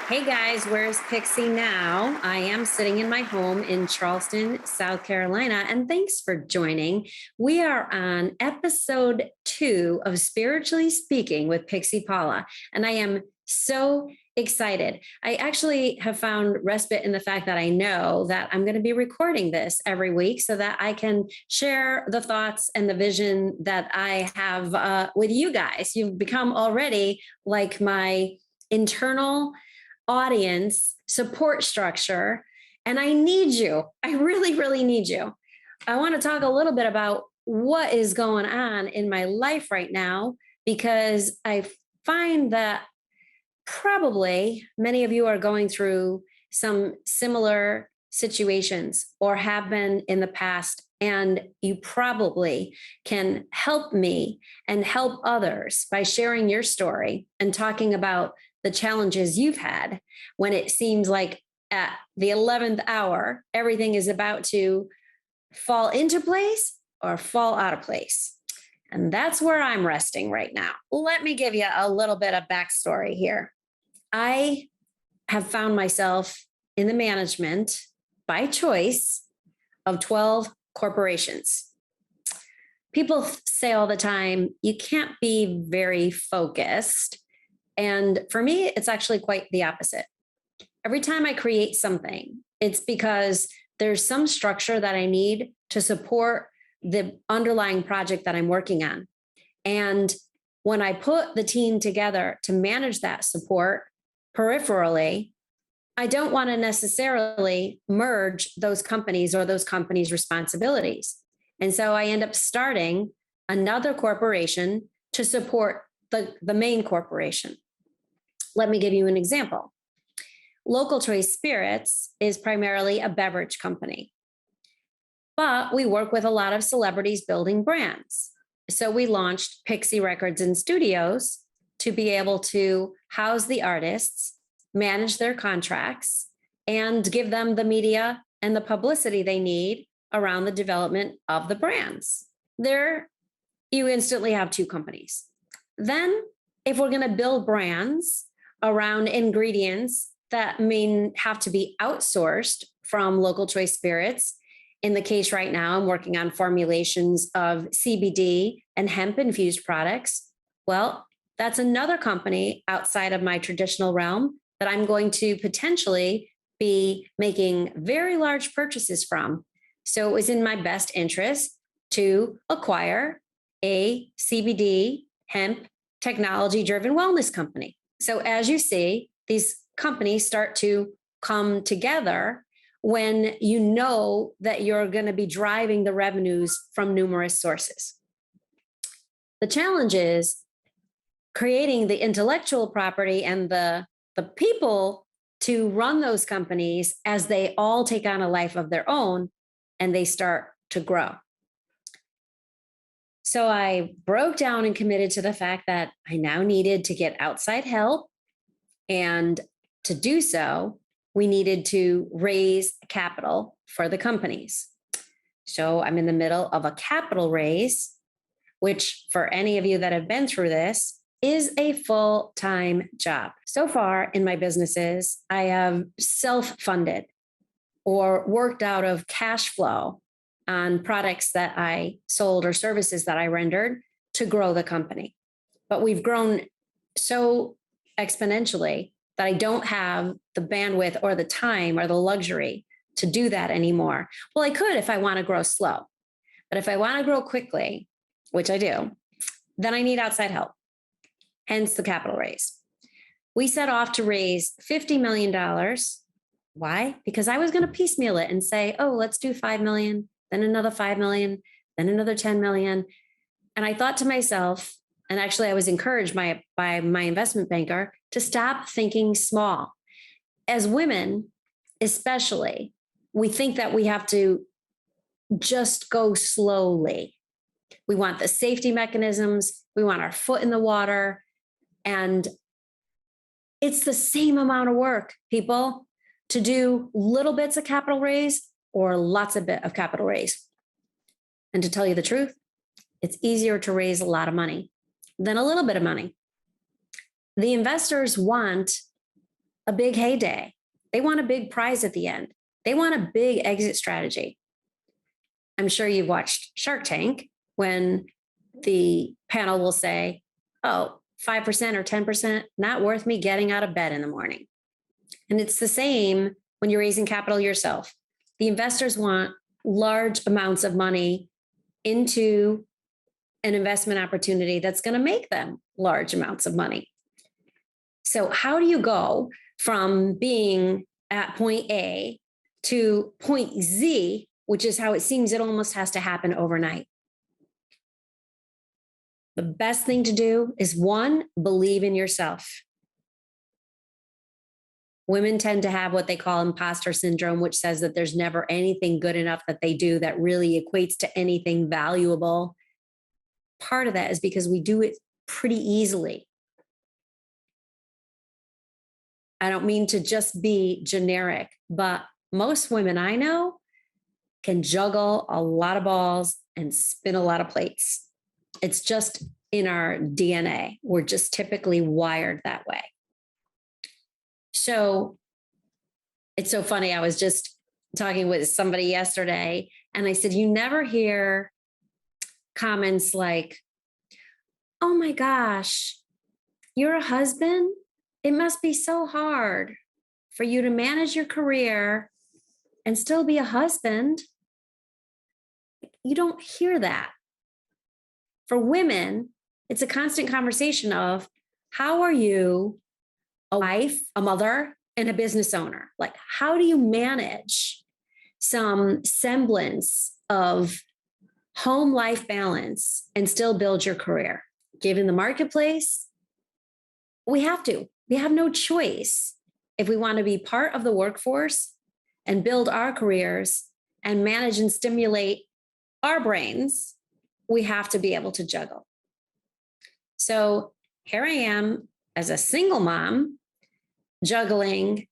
Hey guys, where's Pixie now? I am sitting in my home in Charleston, South Carolina, and thanks for joining. We are on episode 2 of Spiritually Speaking with Pixie Paula, and I am so excited. I actually have found respite in the fact that I know that I'm going to be recording this every week so that I can share the thoughts and the vision that I have with you guys. You've become already like my internal audience support structure. And I need you. I really, really need you. I want to talk a little bit about what is going on in my life right now, because I find that probably many of you are going through some similar situations or have been in the past. And you probably can help me and help others by sharing your story and talking about the challenges you've had when it seems like at the 11th hour, everything is about to fall into place or fall out of place. And that's where I'm resting right now. Let me give you a little bit of backstory here. I have found myself in the management by choice of 12 corporations. People say all the time, you can't be very focused. And for me, it's actually quite the opposite. Every time I create something, it's because there's some structure that I need to support the underlying project that I'm working on. And when I put the team together to manage that support peripherally, I don't want to necessarily merge those companies or those companies' responsibilities. And so I end up starting another corporation to support the main corporation. Let me give you an example. Local Choice Spirits is primarily a beverage company, but we work with a lot of celebrities building brands. So we launched Pixie Records and Studios to be able to house the artists, manage their contracts, and give them the media and the publicity they need around the development of the brands. There, you instantly have two companies. Then, if we're going to build brands around ingredients that may have to be outsourced from Local Choice Spirits. In the case right now, I'm working on formulations of CBD and hemp infused products. Well, that's another company outside of my traditional realm that I'm going to potentially be making very large purchases from. So it was in my best interest to acquire a CBD hemp technology driven wellness company. So as you see, these companies start to come together when you know that you're going to be driving the revenues from numerous sources. The challenge is creating the intellectual property and the people to run those companies as they all take on a life of their own and they start to grow. So I broke down and committed to the fact that I now needed to get outside help. And to do so, we needed to raise capital for the companies. So I'm in the middle of a capital raise, which for any of you that have been through this is a full-time job. So far in my businesses, I have self-funded or worked out of cash flow on products that I sold or services that I rendered to grow the company. But we've grown so exponentially that I don't have the bandwidth or the time or the luxury to do that anymore. Well, I could if I want to grow slow, but if I want to grow quickly, which I do, then I need outside help, hence the capital raise. We set off to raise $50 million. Why? Because I was going to piecemeal it and say, oh, let's do 5 million, then another 5 million, then another 10 million. And I thought to myself, and actually I was encouraged by my investment banker to stop thinking small. As women, especially, we think that we have to just go slowly. We want the safety mechanisms. We want our foot in the water. And it's the same amount of work, people, to do little bits of capital raise or lots of bit of capital raise. And to tell you the truth, it's easier to raise a lot of money than a little bit of money. The investors want a big heyday. They want a big prize at the end. They want a big exit strategy. I'm sure you've watched Shark Tank when the panel will say, oh, 5% or 10%, not worth me getting out of bed in the morning. And it's the same when you're raising capital yourself. The investors want large amounts of money into an investment opportunity that's going to make them large amounts of money. So how do you go from being at point A to point Z, which is how it seems it almost has to happen overnight? The best thing to do is, one, believe in yourself. Women tend to have what they call imposter syndrome, which says that there's never anything good enough that they do that really equates to anything valuable. Part of that is because we do it pretty easily. I don't mean to just be generic, but most women I know can juggle a lot of balls and spin a lot of plates. It's just in our DNA. We're just typically wired that way. So it's so funny. I was just talking with somebody yesterday, and I said, you never hear comments like, oh my gosh, you're a husband? It must be so hard for you to manage your career and still be a husband. You don't hear that. For women, it's a constant conversation of, how are you a wife, a mother, and a business owner? Like, how do you manage some semblance of home life balance and still build your career? Given the marketplace, we have to. We have no choice. If we want to be part of the workforce and build our careers and manage and stimulate our brains, we have to be able to juggle. So here I am as a single mom, juggling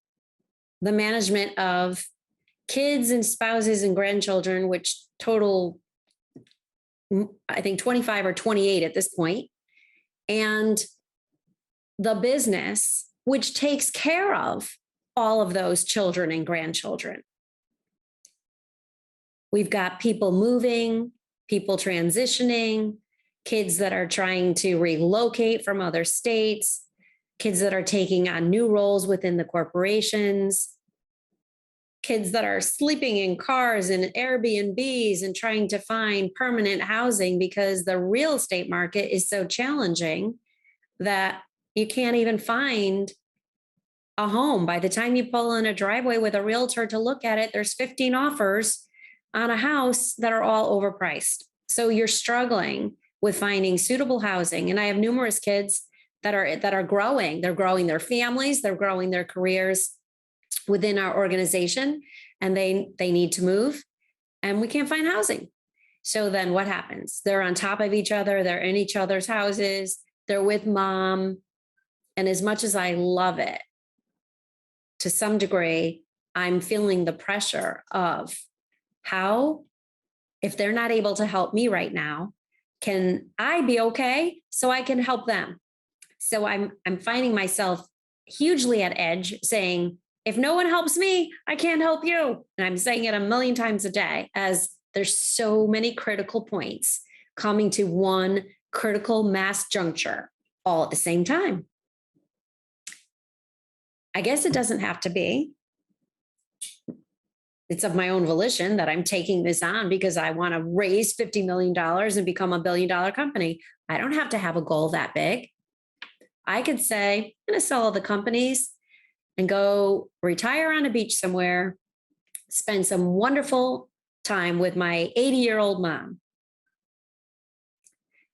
the management of kids and spouses and grandchildren, which total, I think, 25 or 28 at this point, and the business, which takes care of all of those children and grandchildren. We've got people moving, people transitioning, kids that are trying to relocate from other states, kids that are taking on new roles within the corporations, kids that are sleeping in cars and Airbnbs and trying to find permanent housing because the real estate market is so challenging that you can't even find a home. By the time you pull in a driveway with a realtor to look at it, there's 15 offers on a house that are all overpriced. So you're struggling with finding suitable housing. And I have numerous kids that are growing. They're growing their families, they're growing their careers within our organization, and they need to move, and we can't find housing. So then what happens? They're on top of each other, they're in each other's houses, they're with mom. And as much as I love it, to some degree, I'm feeling the pressure of how, if they're not able to help me right now, can I be okay so I can help them? So I'm finding myself hugely at edge saying, if no one helps me, I can't help you. And I'm saying it a million times a day, as there's so many critical points coming to one critical mass juncture all at the same time. I guess it doesn't have to be. It's of my own volition that I'm taking this on because I want to raise $50 million and become a $1 billion company. I don't have to have a goal that big. I could say, I'm going to sell all the companies and go retire on a beach somewhere, spend some wonderful time with my 80-year-old mom.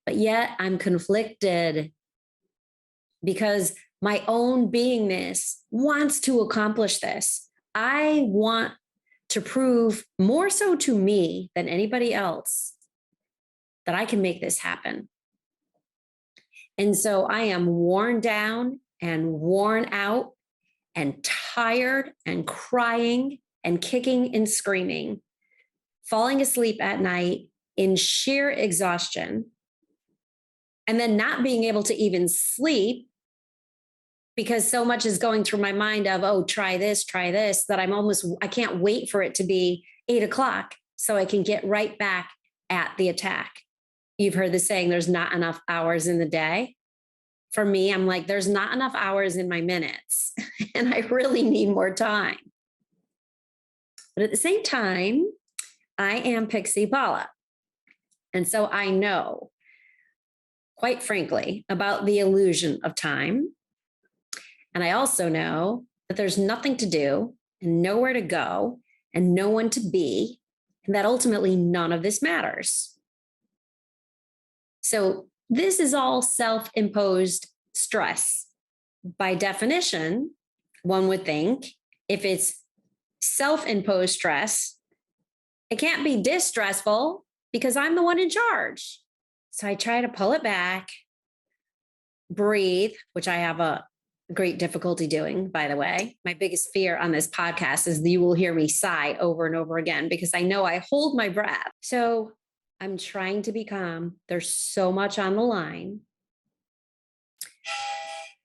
But yet I'm conflicted because my own beingness wants to accomplish this. I want to prove more so to me than anybody else that I can make this happen. And so I am worn down and worn out and tired and crying and kicking and screaming, falling asleep at night in sheer exhaustion, and then not being able to even sleep because so much is going through my mind of, oh, try this, that I can't wait for it to be 8 o'clock so I can get right back at the attack. You've heard the saying, there's not enough hours in the day. For me, I'm like, there's not enough hours in my minutes, and I really need more time. But at the same time, I am Pixie Paula. And so I know, quite frankly, about the illusion of time. And I also know that there's nothing to do and nowhere to go and no one to be, and that ultimately none of this matters. So this is all self-imposed stress. By definition, one would think if it's self-imposed stress, it can't be distressful because I'm the one in charge. So I try to pull it back, breathe, which I have a great difficulty doing, by the way. My biggest fear on this podcast is that you will hear me sigh over and over again because I know I hold my breath. So I'm trying to be calm. There's so much on the line.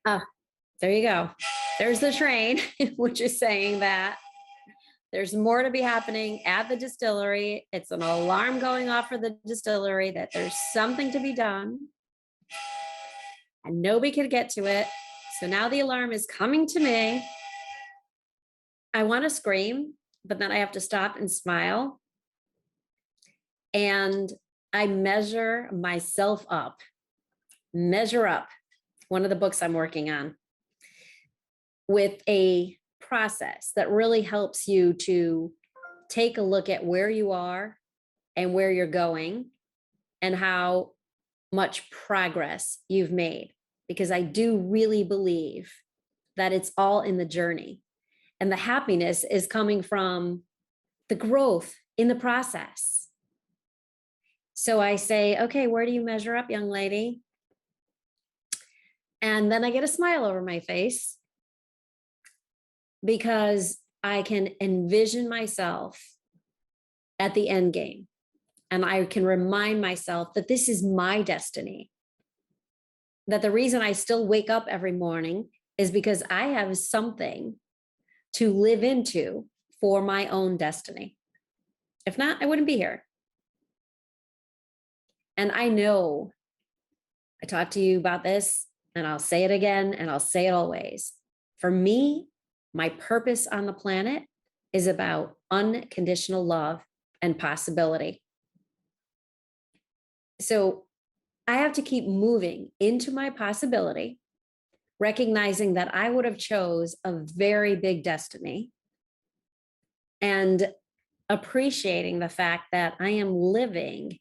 There you go. There's the train, which is saying that there's more to be happening at the distillery. It's an alarm going off for the distillery that there's something to be done and nobody could get to it. So now the alarm is coming to me. I want to scream, but then I have to stop and smile. And I measure myself up. Measure Up, one of the books I'm working on, with a process that really helps you to take a look at where you are and where you're going and how much progress you've made. Because I do really believe that it's all in the journey, and the happiness is coming from the growth in the process. So I say, okay, where do you measure up, young lady? And then I get a smile over my face because I can envision myself at the end game. And I can remind myself that this is my destiny. That the reason I still wake up every morning is because I have something to live into for my own destiny. If not, I wouldn't be here. And I know I talked to you about this, and I'll say it again, and I'll say it always. For me, my purpose on the planet is about unconditional love and possibility. So I have to keep moving into my possibility, recognizing that I would have chose a very big destiny, and appreciating the fact that I am living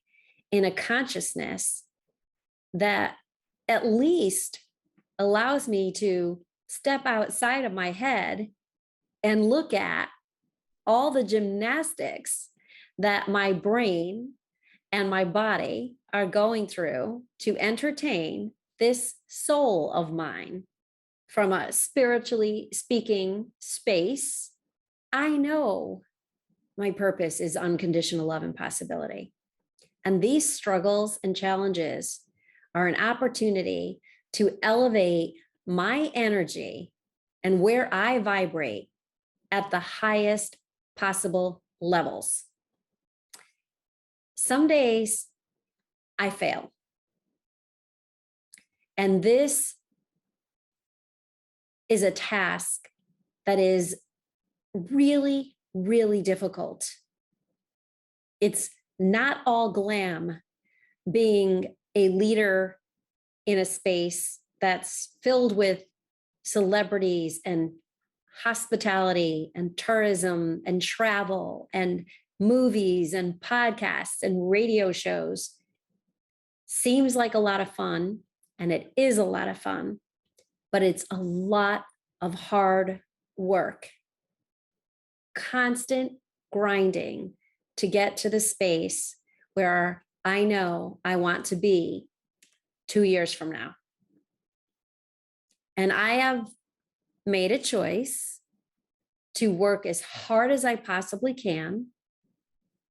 in a consciousness that at least allows me to step outside of my head and look at all the gymnastics that my brain and my body are going through to entertain this soul of mine from a spiritually speaking space. I know my purpose is unconditional love and possibility. And these struggles and challenges are an opportunity to elevate my energy and where I vibrate at the highest possible levels. Some days I fail. And this is a task that is really, really difficult. It's not all glam being a leader in a space that's filled with celebrities and hospitality and tourism and travel and movies and podcasts and radio shows. Seems like a lot of fun, and it is a lot of fun, but it's a lot of hard work. Constant grinding to get to the space where I know I want to be 2 years from now. And I have made a choice to work as hard as I possibly can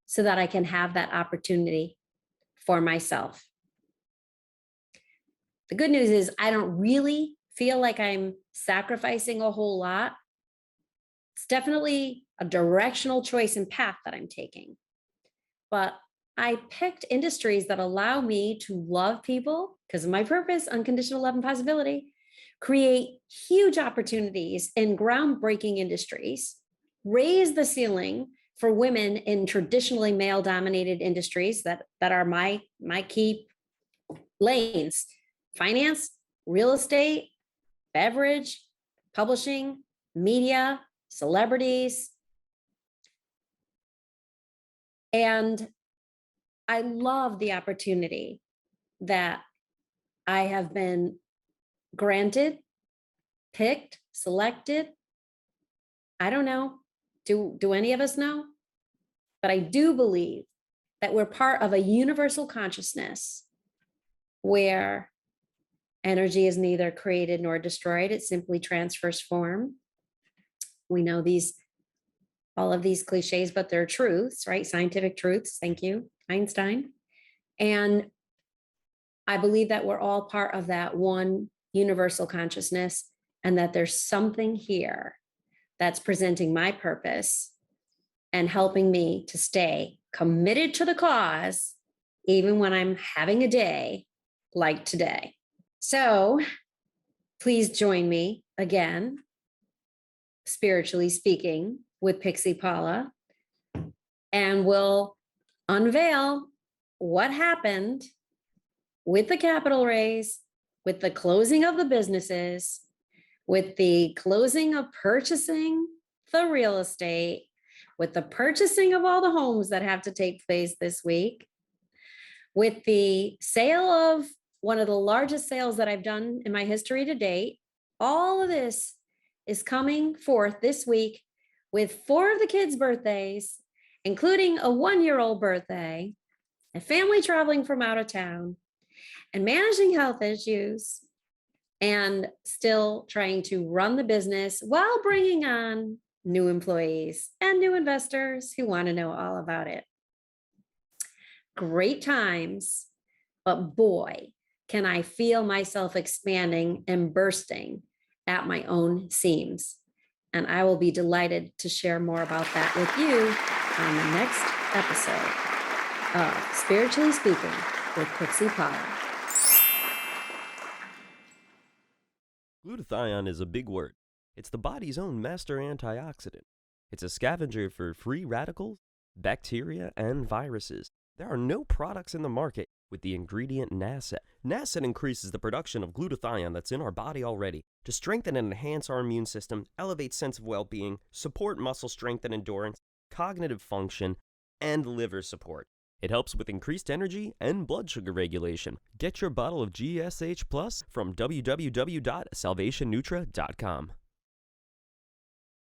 so that I can have that opportunity for myself. The good news is I don't really feel like I'm sacrificing a whole lot. It's definitely a directional choice and path that I'm taking. But I picked industries that allow me to love people because of my purpose, unconditional love and possibility, create huge opportunities in groundbreaking industries, raise the ceiling for women in traditionally male dominated industries that are my key lanes: finance, real estate, beverage, publishing, media, celebrities. And I love the opportunity that I have been granted, picked, selected. I don't know. Do any of us know? But I do believe that we're part of a universal consciousness where energy is neither created nor destroyed. It simply transfers form. We know all of these cliches, but they're truths, right? Scientific truths. Thank you, Einstein. And I believe that we're all part of that one universal consciousness, and that there's something here that's presenting my purpose and helping me to stay committed to the cause, even when I'm having a day like today. So please join me again, spiritually speaking, with Pixie Paula, and we'll unveil what happened with the capital raise, with the closing of the businesses, with the closing of purchasing the real estate, with the purchasing of all the homes that have to take place this week, with the sale of one of the largest sales that I've done in my history to date. All of this is coming forth this week with 4 of the kids' birthdays, including a 1-year-old birthday, a family traveling from out of town, and managing health issues, and still trying to run the business while bringing on new employees and new investors who want to know all about it. Great times, but boy, can I feel myself expanding and bursting at my own seams. And I will be delighted to share more about that with you on the next episode of Spiritually Speaking with Pixie Paula. Glutathione is a big word. It's the body's own master antioxidant. It's a scavenger for free radicals, bacteria, and viruses. There are no products in the market with the ingredient NASET. NASET increases the production of glutathione that's in our body already to strengthen and enhance our immune system, elevate sense of well-being, support muscle strength and endurance, cognitive function, and liver support. It helps with increased energy and blood sugar regulation. Get your bottle of GSH Plus from www.salvationnutra.com.